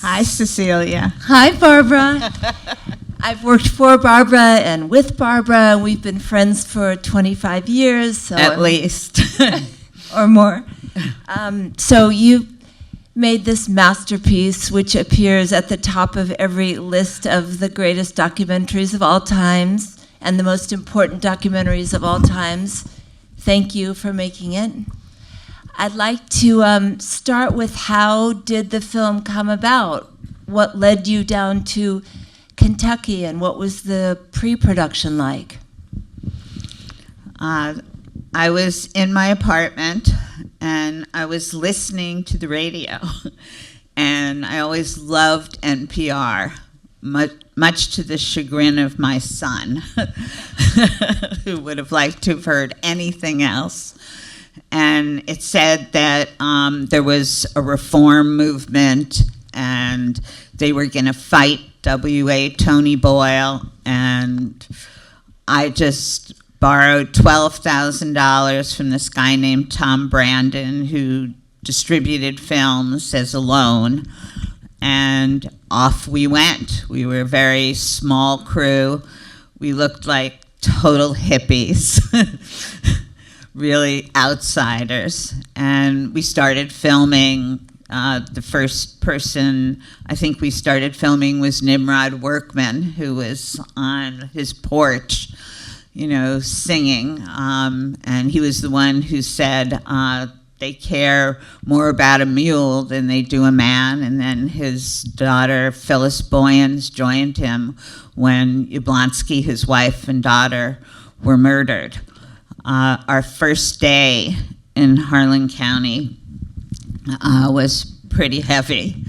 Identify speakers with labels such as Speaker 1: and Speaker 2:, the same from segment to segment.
Speaker 1: Hi, Cecilia.
Speaker 2: Hi, Barbara. I've worked for Barbara and with Barbara. We've been friends for 25 years. So
Speaker 1: At least.
Speaker 2: or more. So you made this masterpiece, which appears at the top of every list of the greatest documentaries of all times and the most important documentaries of all times. Thank you for making it. I'd like to start with, how did the film come about? What led you down to Kentucky, and what was the pre-production like?
Speaker 1: I was in my apartment, and I was listening to the radio, and I always loved NPR, much to the chagrin of my son, who would have liked to have heard anything else. And it said that there was a reform movement, and they were going to fight W.A. Tony Boyle, and I just borrowed $12,000 from this guy named Tom Brandon, who distributed films as a loan, and off we went. We were a very small crew. We looked like total hippies, really outsiders, and we started filming. The first person I think we started filming was Nimrod Workman, who was on his porch, singing, and he was the one who said they care more about a mule than they do a man. And then his daughter, Phyllis Boyens, joined him when Yablonsky, his wife and daughter, were murdered. Our first day in Harlan County was pretty heavy.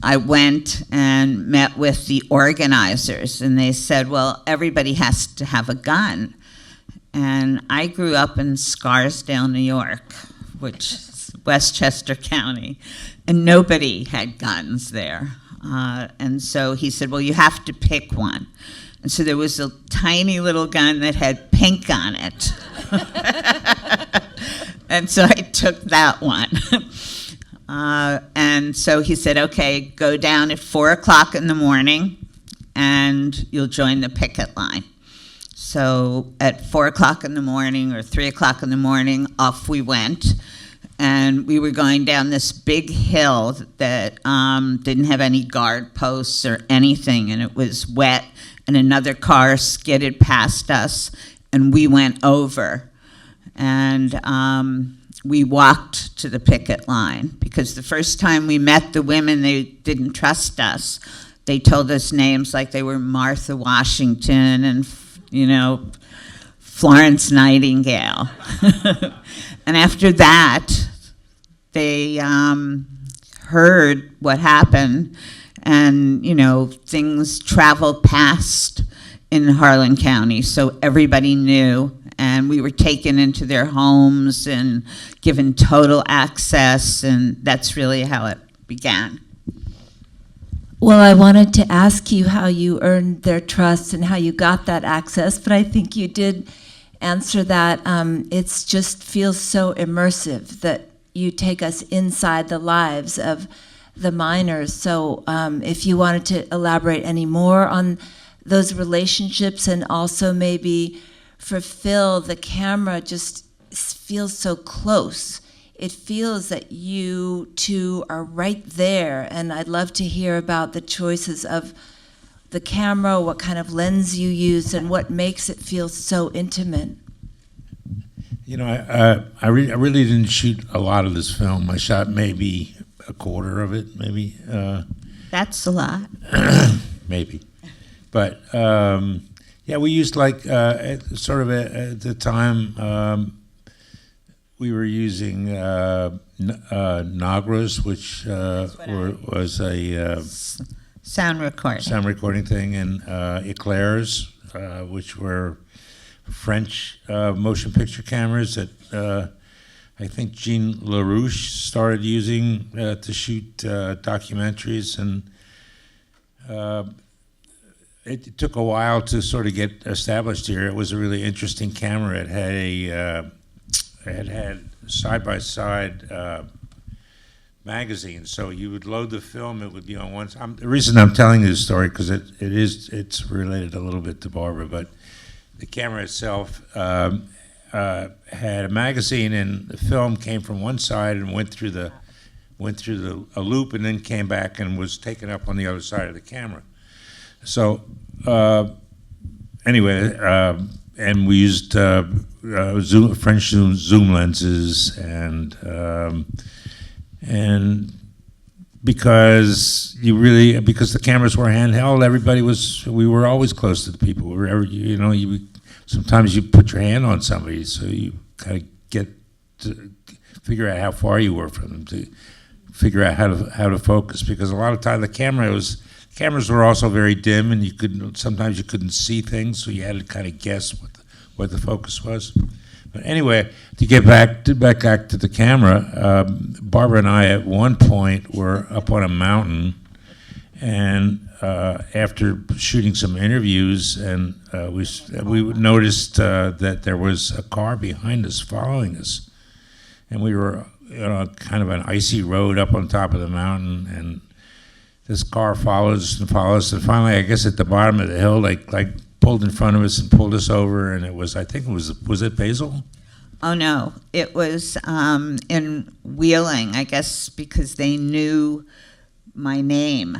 Speaker 1: I went and met with the organizers, and they said, well, everybody has to have a gun. And I grew up in Scarsdale, New York, which is Westchester County, and nobody had guns there. And so he said, well, you have to pick one. And so there was a tiny little gun that had pink on it. And so I took that one. And so he said, okay, go down at 4 o'clock in the morning and you'll join the picket line. So at 4 o'clock in the morning or 3 o'clock in the morning, off we went. And we were going down this big hill that didn't have any guard posts or anything, and it was wet, and another car skidded past us, and we went over. And we walked to the picket line, because the first time we met the women, they didn't trust us. They told us names like they were Martha Washington and, Florence Nightingale. And after that, they heard what happened, and, things traveled past in Harlan County, so everybody knew. And we were taken into their homes and given total access, and that's really how it began.
Speaker 2: Well, I wanted to ask you how you earned their trust and how you got that access, but I think you did answer that. It just feels so immersive that you take us inside the lives of the miners. So if you wanted to elaborate any more on those relationships, and also maybe for Phil, the camera just feels so close. It feels that you two are right there, and I'd love to hear about the choices of the camera, what kind of lens you use, and what makes it feel so intimate.
Speaker 3: I really didn't shoot a lot of this film. I shot maybe a quarter of it, maybe.
Speaker 1: That's a lot.
Speaker 3: Maybe. But we used at the time, we were using Nagras, which was a
Speaker 1: sound
Speaker 3: recording thing, and Eclairs, which were French motion picture cameras that I think Jean LaRouche started using to shoot documentaries, and it took a while to sort of get established here. It was a really interesting camera. It had side-by-side magazine. So you would load the film, it would be on one side. The reason I'm telling you this story, because it's related a little bit to Barbara, but the camera itself had a magazine, and the film came from one side and went through a loop, and then came back and was taken up on the other side of the camera. So anyway, and we used French zoom lenses, and because the cameras were handheld, we were always close to the people. Wherever sometimes you put your hand on somebody, so you kind of get to figure out how far you were from them, to figure out how to focus. Because a lot of time cameras were also very dim, and sometimes you couldn't see things, so you had to kind of guess what the focus was. But anyway, to get back to the camera, Barbara and I at one point were up on a mountain, and after shooting some interviews, and we noticed that there was a car behind us following us, and we were on kind of an icy road up on top of the mountain, and this car follows, and finally, I guess at the bottom of the hill, like pulled in front of us and pulled us over, and was it Basil?
Speaker 1: Oh no, it was in Wheeling, I guess, because they knew my name.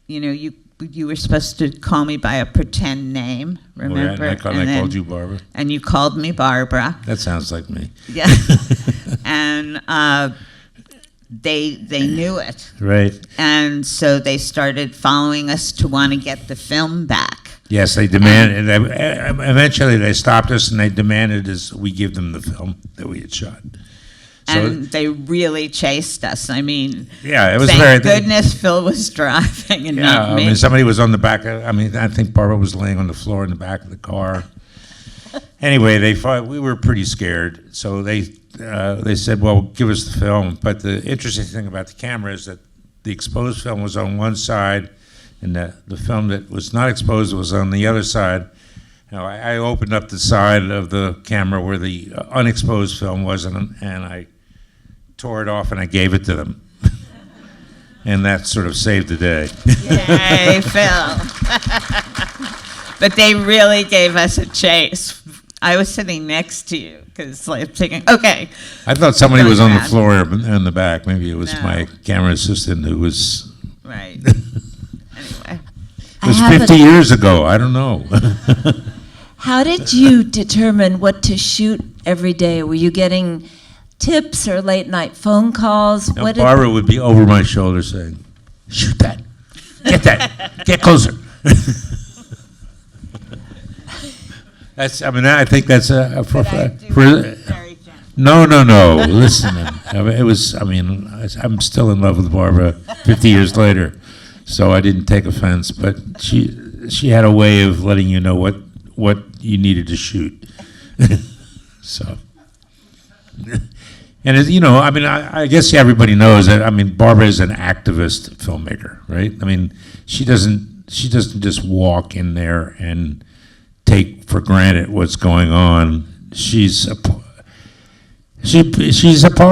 Speaker 1: You were supposed to call me by a pretend name, remember?
Speaker 3: Oh, yeah, and I called you Barbara.
Speaker 1: And you called me Barbara.
Speaker 3: That sounds like me.
Speaker 1: Yeah. And they knew it.
Speaker 3: Right.
Speaker 1: And so they started following us to want to get the film back.
Speaker 3: Yes, they demanded. Eventually, they stopped us and they demanded we give them the film that we had shot.
Speaker 1: And they really chased us. I mean,
Speaker 3: yeah, it was
Speaker 1: thank goodness Phil was driving and not me.
Speaker 3: I mean, somebody was on the back. I think Barbara was laying on the floor in the back of the car. Anyway, we were pretty scared, so they said, "Well, give us the film." But the interesting thing about the camera is that the exposed film was on one side, and the film that was not exposed was on the other side. I opened up the side of the camera where the unexposed film was, and I tore it off and I gave it to them. And that sort of saved the day.
Speaker 1: Yay, Phil. But they really gave us a chase. I was sitting next to you because thinking, okay.
Speaker 3: I thought somebody was on the floor in the back. Maybe it was my camera assistant who was...
Speaker 1: Right. Anyway.
Speaker 3: It was 50 years ago. I don't know.
Speaker 2: How did you determine what to shoot every day? Were you getting tips or late night phone calls?
Speaker 3: Now, Barbara would be over my shoulder saying, "Shoot that. Get that. Get closer." I think that's No. Listen, I'm still in love with Barbara 50 years later, so I didn't take offense. But she had a way of letting you know what you needed to shoot. So, and I guess everybody knows that. Barbara is an activist filmmaker, right? She doesn't just walk in there and take for granted what's going on. She's a part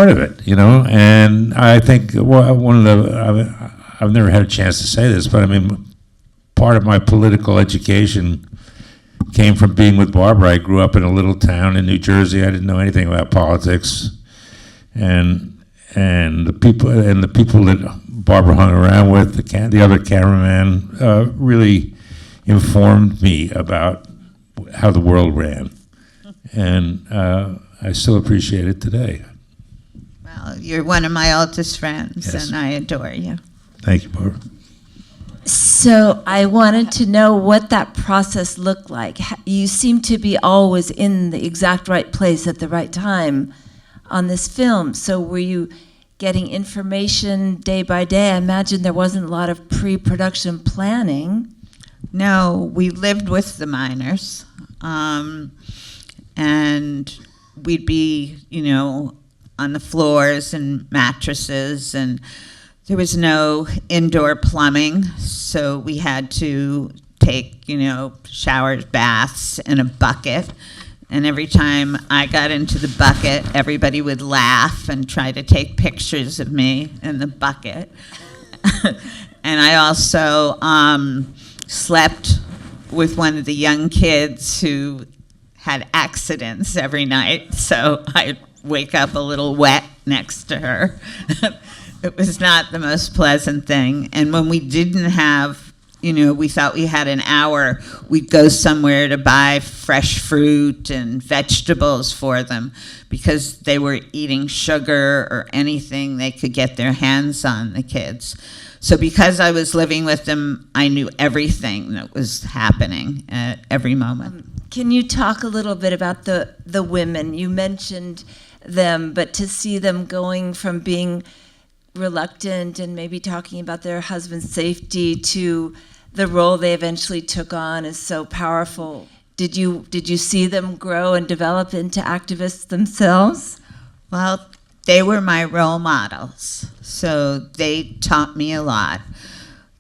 Speaker 3: of it, And I think I've never had a chance to say this, but part of my political education came from being with Barbara. I grew up in a little town in New Jersey. I didn't know anything about politics, and the people that Barbara hung around with, the other cameraman, really informed me about how the world ran, and I still appreciate it today.
Speaker 1: Well, you're one of my oldest friends,
Speaker 3: Yes.
Speaker 1: and I adore you.
Speaker 3: Thank you, Barbara.
Speaker 2: So I wanted to know what that process looked like. You seem to be always in the exact right place at the right time on this film. So were you getting information day by day? I imagine there wasn't a lot of pre-production planning.
Speaker 1: No, we lived with the miners, and we'd be, on the floors and mattresses, and there was no indoor plumbing, so we had to take, showers, baths in a bucket, And every time I got into the bucket, everybody would laugh and try to take pictures of me in the bucket. And I also slept with one of the young kids who had accidents every night, so I'd wake up a little wet next to her. It was not the most pleasant thing. And when we didn't have, we thought we had an hour, we'd go somewhere to buy fresh fruit and vegetables for them because they were eating sugar or anything they could get their hands on, the kids. So because I was living with them, I knew everything that was happening at every moment.
Speaker 2: Can you talk a little bit about the women? You mentioned them, but to see them going from being reluctant and maybe talking about their husband's safety to the role they eventually took on is so powerful. Did you see them grow and develop into activists themselves?
Speaker 1: Well, they were my role models, so they taught me a lot.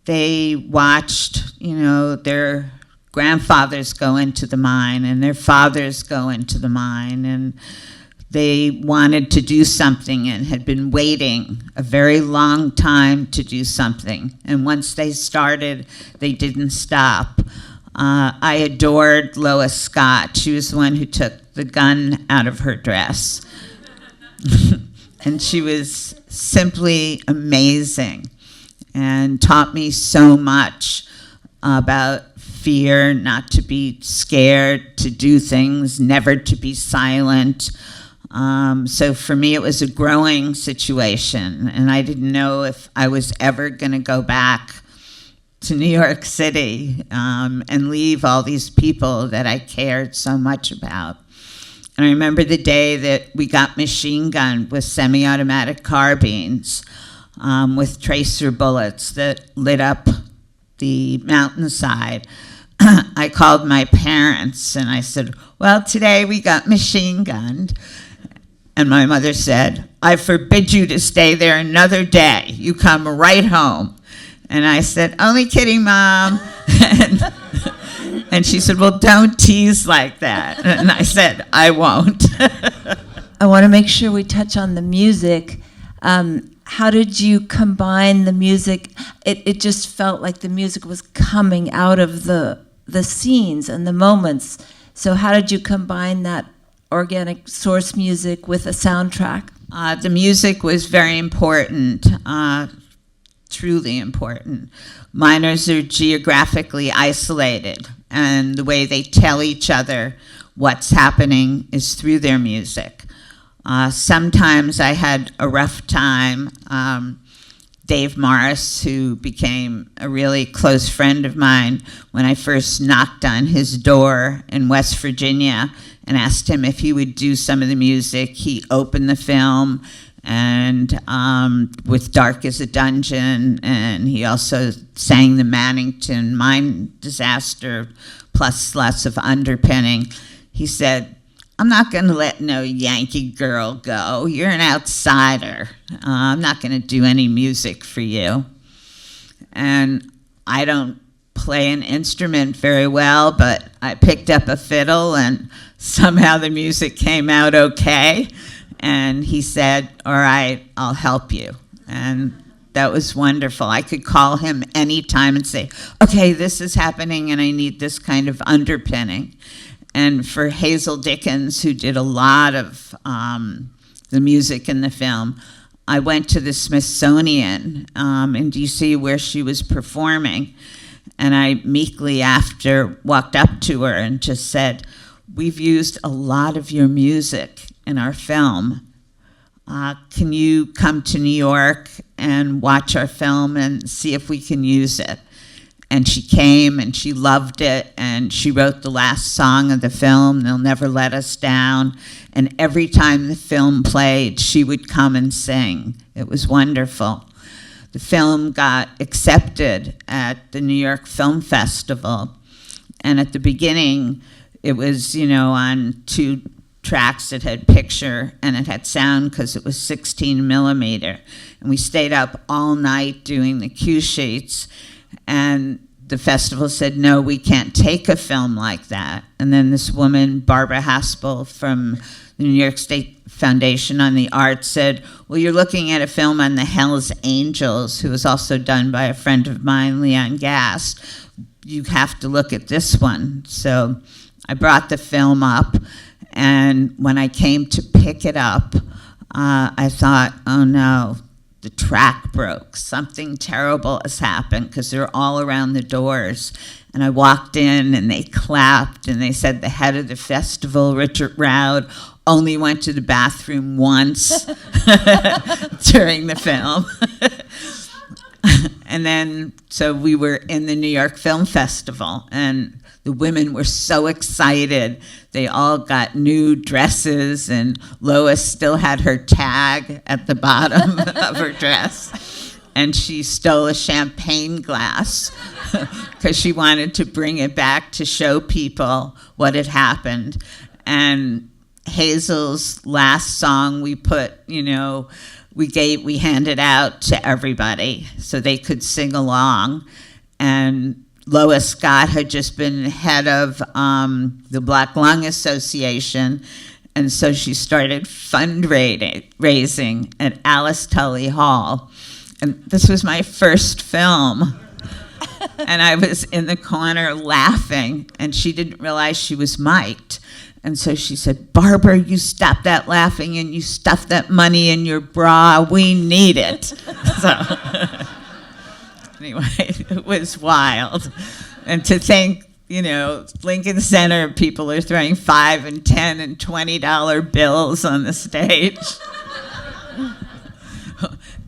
Speaker 1: They watched, their grandfathers go into the mine and their fathers go into the mine, and they wanted to do something and had been waiting a very long time to do something. And once they started, they didn't stop. I adored Lois Scott. She was the one who took the gun out of her dress. And she was simply amazing and taught me so much about fear, not to be scared, to do things, never to be silent. So for me, it was a growing situation, and I didn't know if I was ever going to go back to New York City and leave all these people that I cared so much about. And I remember the day that we got machine gunned with semi-automatic carbines with tracer bullets that lit up the mountainside. I called my parents and I said, well, today we got machine gunned. And my mother said, I forbid you to stay there another day. You come right home. And I said, only kidding, Mom. And she said, well, don't tease like that. And I said, I won't.
Speaker 2: I want to make sure we touch on the music. How did you combine the music? It just felt like the music was coming out of the scenes and the moments. So how did you combine that organic source music with a soundtrack?
Speaker 1: The music was very important, truly important. Miners are geographically isolated, and the way they tell each other what's happening is through their music. Sometimes I had a rough time. Dave Morris, who became a really close friend of mine, when I first knocked on his door in West Virginia and asked him if he would do some of the music, he opened the film and with Dark as a Dungeon, and he also sang the Mannington mine disaster plus lots of underpinning. He said, I'm not going to let no Yankee girl go. You're an outsider. I'm not going to do any music for you. And I don't play an instrument very well, but I picked up a fiddle and somehow the music came out okay. And he said, all right, I'll help you. And that was wonderful. I could call him anytime and say, okay, this is happening and I need this kind of underpinning. And for Hazel Dickens, who did a lot of the music in the film, I went to the Smithsonian in D.C. where she was performing, and I meekly after walked up to her and just said, we've used a lot of your music in our film. Can you come to New York and watch our film and see if we can use it? And she came and she loved it, and she wrote the last song of the film, They'll Never Let Us Down. And every time the film played, she would come and sing. It was wonderful. The film got accepted at the New York Film Festival. And at the beginning, it was, on 2 tracks. It had picture and it had sound because it was 16 millimeter. And we stayed up all night doing the cue sheets. And the festival said, no, we can't take a film like that. And then this woman, Barbara Kopple from the New York State Foundation on the Arts, said, well, you're looking at a film on the Hells Angels, who was also done by a friend of mine, Leon Gast. You have to look at this one. So I brought the film up, and when I came to pick it up, I thought, oh no, the track broke. Something terrible has happened, because they're all around the doors. And I walked in, and they clapped, and they said the head of the festival, Richard Roud, only went to the bathroom once during the film. And then, so we were in the New York Film Festival, and the women were so excited. They all got new dresses, and Lois still had her tag at the bottom of her dress. And she stole a champagne glass because she wanted to bring it back to show people what had happened. And Hazel's last song we put, we handed out to everybody so they could sing along. And Lois Scott had just been head of the Black Lung Association, and so she started fundraising at Alice Tully Hall. And this was my first film. And I was in the corner laughing, and she didn't realize she was mic'd. And so she said, Barbara, you stop that laughing and you stuff that money in your bra. We need it. So anyway, it was wild. And to think, Lincoln Center, people are throwing $5 and $10 and $20 bills on the stage.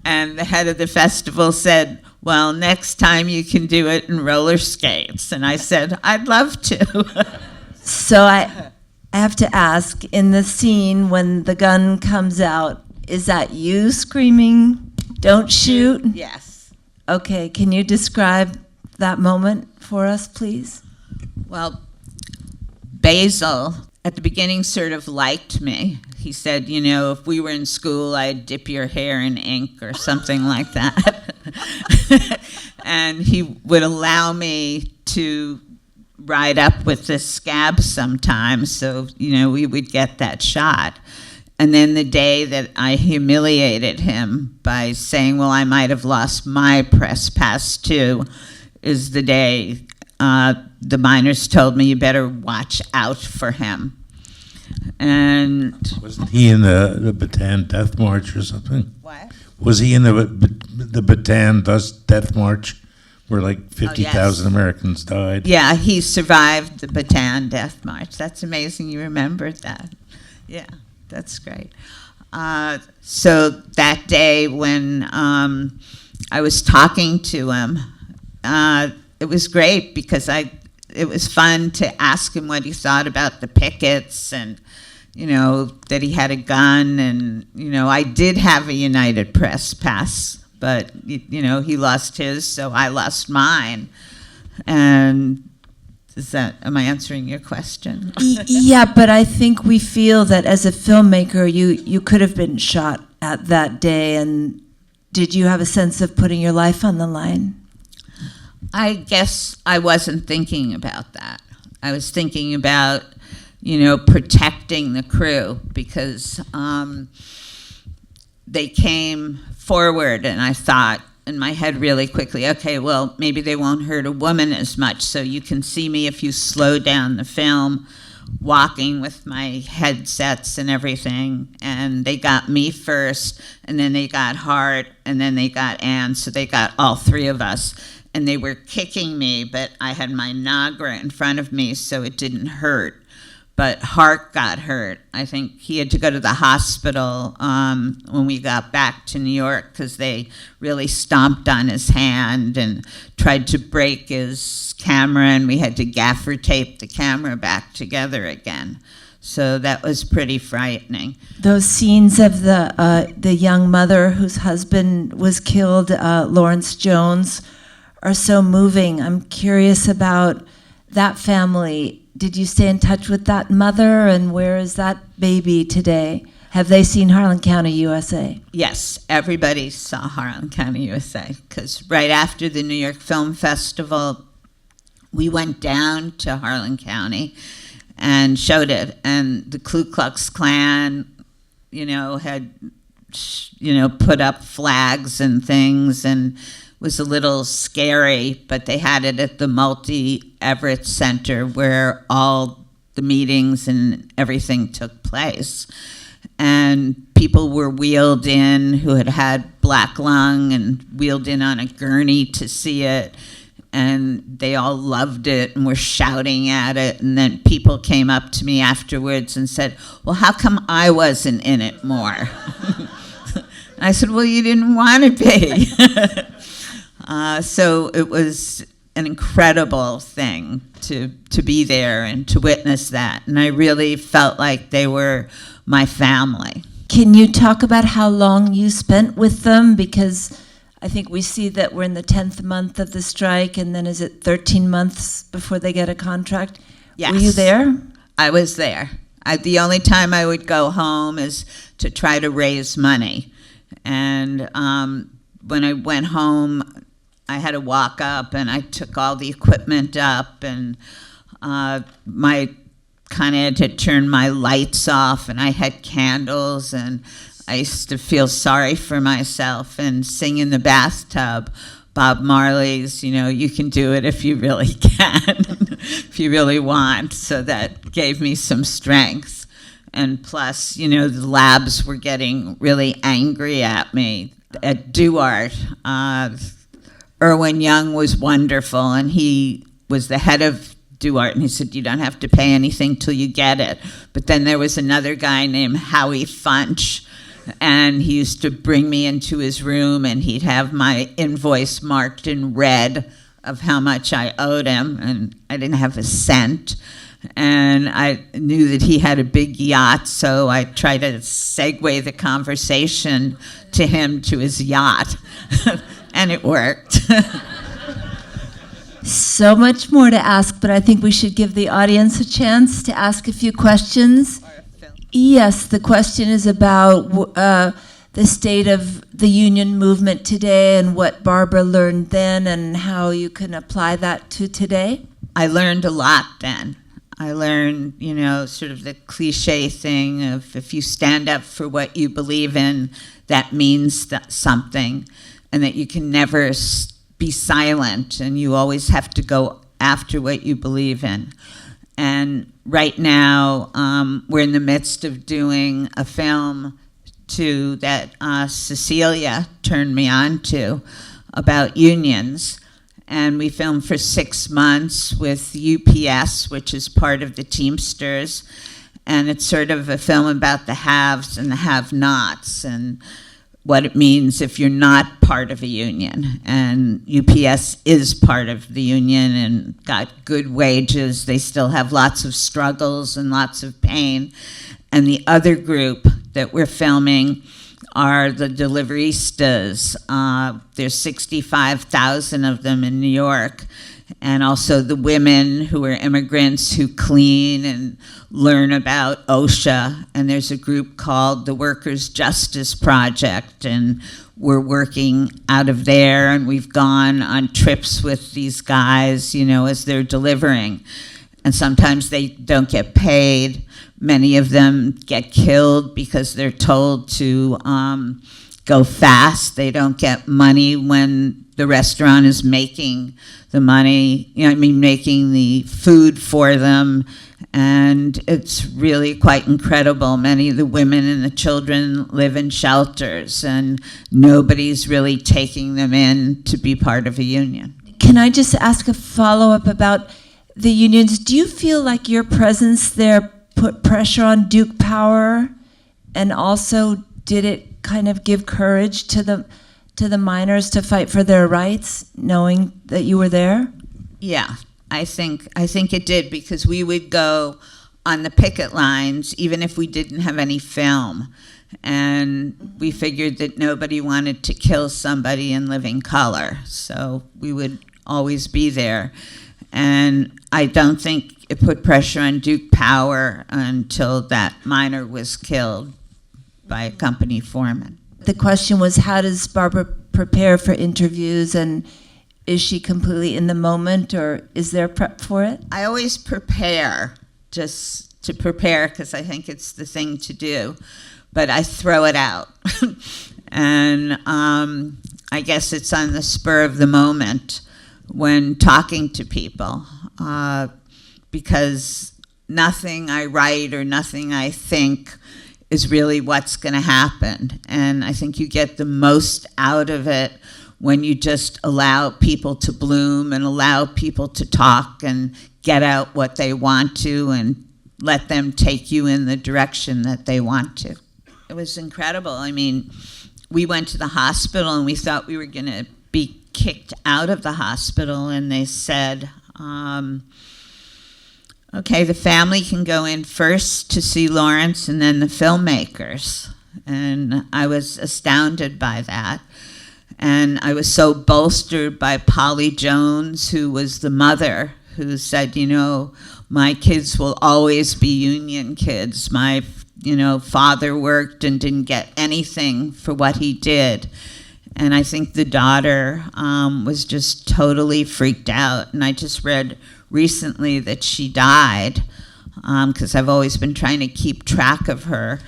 Speaker 1: And the head of the festival said, well, next time you can do it in roller skates. And I said, I'd love to.
Speaker 2: So I have to ask, in the scene when the gun comes out, is that you screaming, don't shoot?
Speaker 1: Yes.
Speaker 2: Okay, can you describe that moment for us, please?
Speaker 1: Well, Basil, at the beginning, sort of liked me. He said, if we were in school, I'd dip your hair in ink or something like that. And he would allow me to ride up with the scab sometimes, so, we would get that shot. And then the day that I humiliated him by saying, well, I might have lost my press pass too, is the day the miners told me, you better watch out for him. And
Speaker 3: wasn't he in the Bataan Death March or something?
Speaker 1: what?
Speaker 3: Was he in the Bataan Death March, where like 50,000 Americans died?
Speaker 1: Yeah, he survived the Bataan Death March. That's amazing you remembered that. Yeah, that's great. So that day when I was talking to him, it was great because it was fun to ask him what he thought about the pickets and, that he had a gun. And, I did have a United Press pass, but, he lost his, so I lost mine. And am I answering your question?
Speaker 2: Yeah, but I think we feel that as a filmmaker, you could have been shot at that day. And did you have a sense of putting your life on the line?
Speaker 1: I guess I wasn't thinking about that. I was thinking about, protecting the crew, because they came forward, and I thought in my head really quickly, okay, well, maybe they won't hurt a woman as much, so you can see me if you slow down the film, walking with my headsets and everything. And they got me first, and then they got Hart, and then they got Ann, so they got all three of us. And they were kicking me, but I had my Nagra in front of me, so it didn't hurt. But Hart got hurt. I think he had to go to the hospital when we got back to New York, because they really stomped on his hand and tried to break his camera, and we had to gaffer tape the camera back together again. So that was pretty frightening.
Speaker 2: Those scenes of the young mother whose husband was killed, Lawrence Jones, are so moving. I'm curious about that family. Did you stay in touch with that mother, and where is that baby today? Have they seen Harlan County, USA?
Speaker 1: Yes, everybody saw Harlan County, USA, because right after the New York Film Festival, we went down to Harlan County and showed it. And the Ku Klux Klan, had, put up flags and things, and was a little scary, but they had it at the Multi-Everett Center where all the meetings and everything took place. And people were wheeled in who had had black lung and wheeled in on a gurney to see it. And they all loved it and were shouting at it. And then people came up to me afterwards and said, well, how come I wasn't in it more? I said, well, you didn't want to be. So it was an incredible thing to be there and to witness that. And I really felt like they were my family.
Speaker 2: Can you talk about how long you spent with them? Because I think we see that we're in the 10th month of the strike, and then is it 13 months before they get a contract?
Speaker 1: Yes.
Speaker 2: Were you there?
Speaker 1: I was there. The only time I would go home is to try to raise money. And when I went home, I had to walk up, and I took all the equipment up, and my kind of had to turn my lights off, and I had candles, and I used to feel sorry for myself and sing in the bathtub Bob Marley's, you can do it if you really can, if you really want. So that gave me some strength. And plus, the labs were getting really angry at me. At Duart, Irwin Young was wonderful, and he was the head of Duart, and he said, you don't have to pay anything till you get it. But then there was another guy named Howie Funch, and he used to bring me into his room, and he'd have my invoice marked in red of how much I owed him, and I didn't have a cent. And I knew that he had a big yacht, so I tried to segue the conversation to him to his yacht, and it worked.
Speaker 2: So much more to ask, but I think we should give the audience a chance to ask a few questions. Yes, the question is about the state of the union movement today and what Barbara learned then and how you can apply that to today.
Speaker 1: I learned a lot then. I learned, sort of the cliche thing of if you stand up for what you believe in, that means something, and that you can never be silent, and you always have to go after what you believe in. And right now, we're in the midst of doing a film that Cecilia turned me on to about unions. And we filmed for 6 months with UPS, which is part of the Teamsters. And it's sort of a film about the haves and the have-nots, and what it means if you're not part of a union. And UPS is part of the union and got good wages. They still have lots of struggles and lots of pain. And the other group that we're filming are the deliveristas. There's 65,000 of them in New York. And also the women who are immigrants who clean and learn about OSHA. And there's a group called the Workers' Justice Project, and we're working out of there, and we've gone on trips with these guys, as they're delivering. And sometimes they don't get paid. Many of them get killed because they're told to go fast. They don't get money when the restaurant is making the money, making the food for them. And it's really quite incredible. Many of the women and the children live in shelters, and nobody's really taking them in to be part of a union.
Speaker 2: Can I just ask a follow-up about the unions? Do you feel like your presence there put pressure on Duke Power, and also did it kind of give courage to the miners to fight for their rights, knowing that you were there?
Speaker 1: Yeah, I think it did, because we would go on the picket lines even if we didn't have any film, and we figured that nobody wanted to kill somebody in living color, so we would always be there. And I don't think it put pressure on Duke Power until that miner was killed by a company foreman.
Speaker 2: The question was, how does Barbara prepare for interviews, and is she completely in the moment, or is there prep for it?
Speaker 1: I always prepare, just to prepare, because I think it's the thing to do, but I throw it out. And I guess it's on the spur of the moment when talking to people, because nothing I write or nothing I think is really what's going to happen. And I think you get the most out of it when you just allow people to bloom and allow people to talk and get out what they want to and let them take you in the direction that they want to. It was incredible. I mean, we went to the hospital and we thought we were going to be kicked out of the hospital, and they said, okay, the family can go in first to see Lawrence and then the filmmakers. And I was astounded by that. And I was so bolstered by Polly Jones, who was the mother, who said, you know, my kids will always be union kids. My, you know, father worked and didn't get anything for what he did. And I think the daughter was just totally freaked out. And I just read recently that she died, because I've always been trying to keep track of her.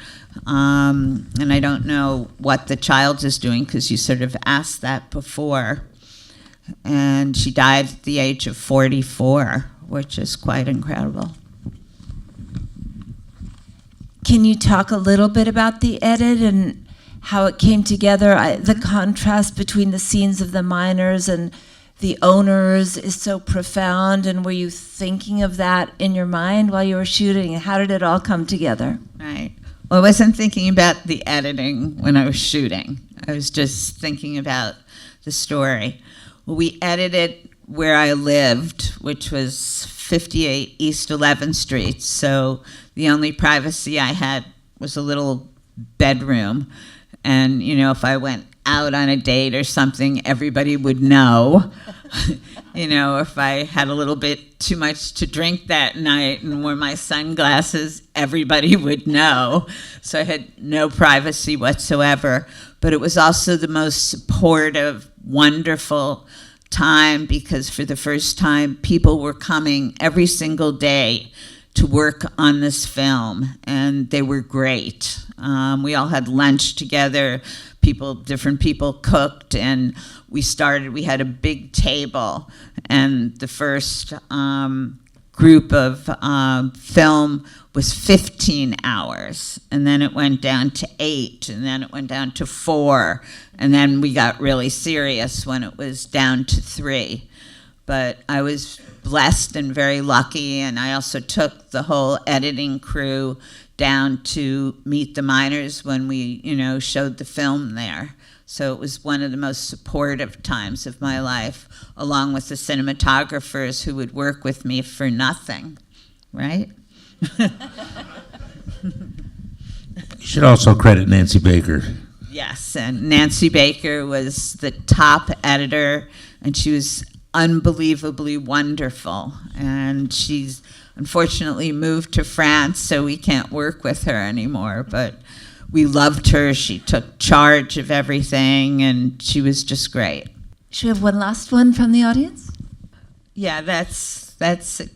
Speaker 1: And I don't know what the child is doing, because you sort of asked that before. And she died at the age of 44, which is quite incredible.
Speaker 2: Can you talk a little bit about the edit and how it came together? The contrast between the scenes of the miners and the owners is so profound. And were you thinking of that in your mind while you were shooting? How did it all come together?
Speaker 1: Right. Well, I wasn't thinking about the editing when I was shooting. I was just thinking about the story. Well, we edited where I lived, which was 58 East 11th Street. So the only privacy I had was a little bedroom. And, you know, if I went out on a date or something, everybody would know. You know, if I had a little bit too much to drink that night and wore my sunglasses, everybody would know. So I had no privacy whatsoever. But it was also the most supportive, wonderful time, because for the first time, people were coming every single day to work on this film, and they were great. We all had lunch together. Different people cooked, and we had a big table, and the first group of film was 15 hours, and then it went down to 8, and then it went down to 4, and then we got really serious when it was down to 3. But I was blessed and very lucky, and I also took the whole editing crew down to meet the miners when we, you know, showed the film there. So it was one of the most supportive times of my life, along with the cinematographers who would work with me for nothing, right?
Speaker 3: You should also credit Nancy Baker.
Speaker 1: Yes, and Nancy Baker was the top editor, and she was unbelievably wonderful. And she's unfortunately moved to France, so we can't work with her anymore, but we loved her. She took charge of everything, and she was just great.
Speaker 2: Should we have one last one from the audience?
Speaker 1: Yeah, that's an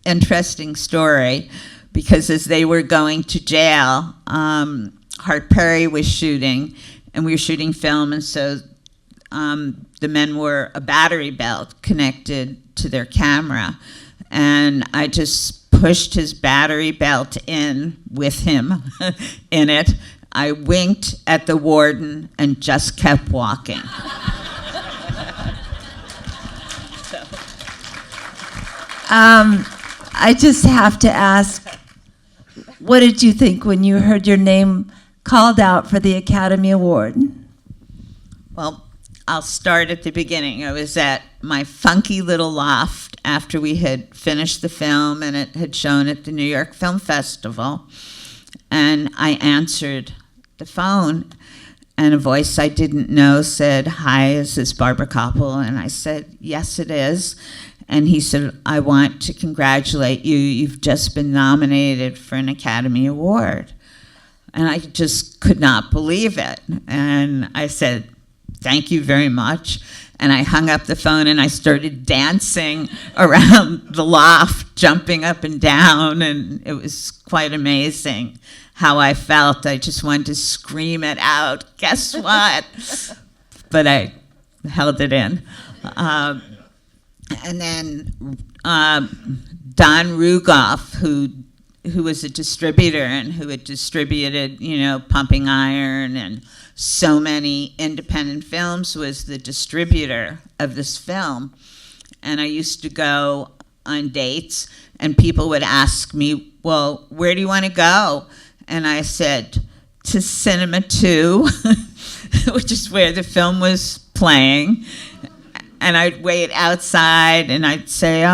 Speaker 1: interesting story, because as they were going to jail, Hart Perry was shooting, and we were shooting film, and so the men wore a battery belt connected to their camera, and I just pushed his battery belt in with him in it. I winked at the warden and just kept walking.
Speaker 2: I just have to ask, what did you think when you heard your name called out for the Academy Award?
Speaker 1: Well, I'll start at the beginning. I was at my funky little loft after we had finished the film and it had shown at the New York Film Festival. And I answered the phone, and a voice I didn't know said, "Hi, is this Barbara Kopple?" And I said, "Yes, it is." And he said, "I want to congratulate you. You've just been nominated for an Academy Award." And I just could not believe it. And I said, thank you very much. And I hung up the phone and I started dancing around the loft, jumping up and down, and it was quite amazing how I felt. I just wanted to scream it out, guess what? But I held it in. And then Don Rugoff, who was a distributor and who had distributed, Pumping Iron and so many independent films, was the distributor of this film. And I used to go on dates, and people would ask me, well, where do you want to go? And I said, to Cinematheque, which is where the film was playing. And I'd wait outside, and I'd say,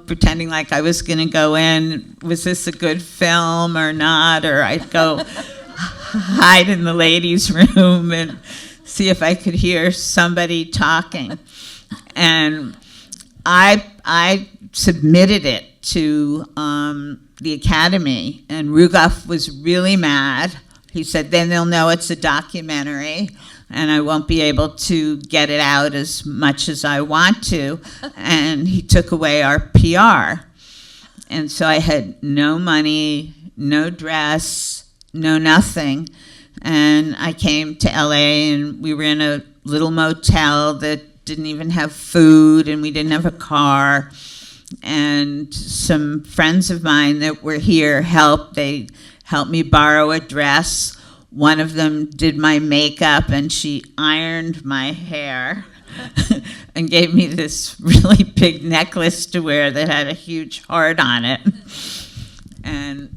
Speaker 1: pretending like I was going to go in, was this a good film or not? Or I'd go hide in the ladies' room and see if I could hear somebody talking. And I submitted it to the Academy, and Rugoff was really mad. He said, then they'll know it's a documentary, and I won't be able to get it out as much as I want to. And he took away our PR. And so I had no money, no dress, no nothing. And I came to LA, and we were in a little motel that didn't even have food, and we didn't have a car. And some friends of mine that were here helped. They helped me borrow a dress. One of them did my makeup, and she ironed my hair and gave me this really big necklace to wear that had a huge heart on it.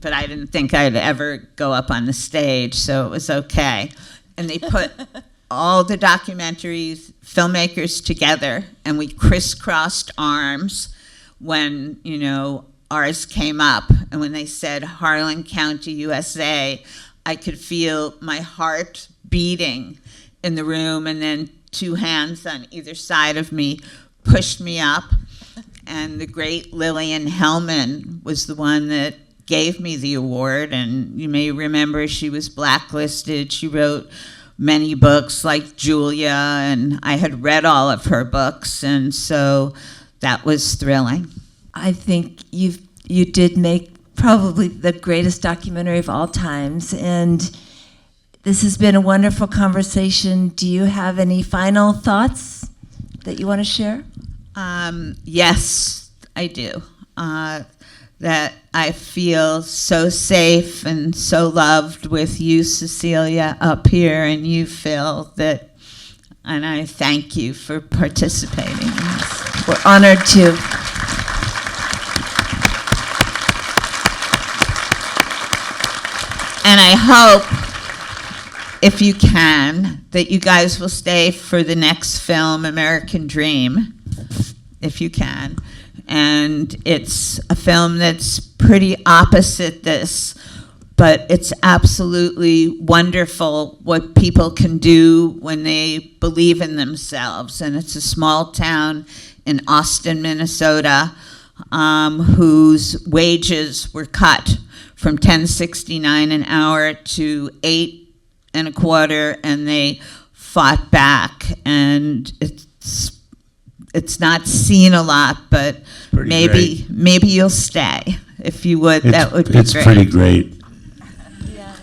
Speaker 1: But I didn't think I'd ever go up on the stage, so it was okay. And they put all the documentaries, filmmakers together, and we crisscrossed arms when, ours came up. And when they said Harlan County, USA, I could feel my heart beating in the room, and then two hands on either side of me pushed me up. And the great Lillian Hellman was the one that gave me the award, and you may remember she was blacklisted. She wrote many books like Julia, and I had read all of her books, and so that was thrilling.
Speaker 2: I think you did make probably the greatest documentary of all times, and this has been a wonderful conversation. Do you have any final thoughts that you want to share?
Speaker 1: Yes, I do. That I feel so safe and so loved with you, Cecilia, up here, and you, Phil, and I thank you for participating in this.
Speaker 2: We're honored to.
Speaker 1: And I hope, if you can, that you guys will stay for the next film, American Dream, if you can. And it's a film that's pretty opposite this, but it's absolutely wonderful what people can do when they believe in themselves. And it's a small town in Austin, Minnesota, whose wages were cut from $10.69 an hour to $8.25, and they fought back. And it's not seen a lot, but maybe you'll stay. If you would, that would be great.
Speaker 3: It's pretty great.
Speaker 2: Yeah.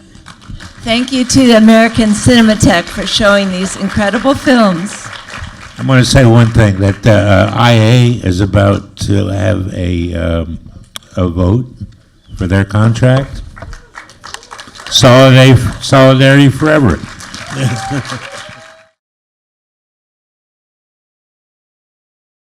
Speaker 2: Thank you to the American Cinematheque for showing these incredible films.
Speaker 3: I'm going to say one thing, that IA is about to have a vote for their contract. Solidarity forever.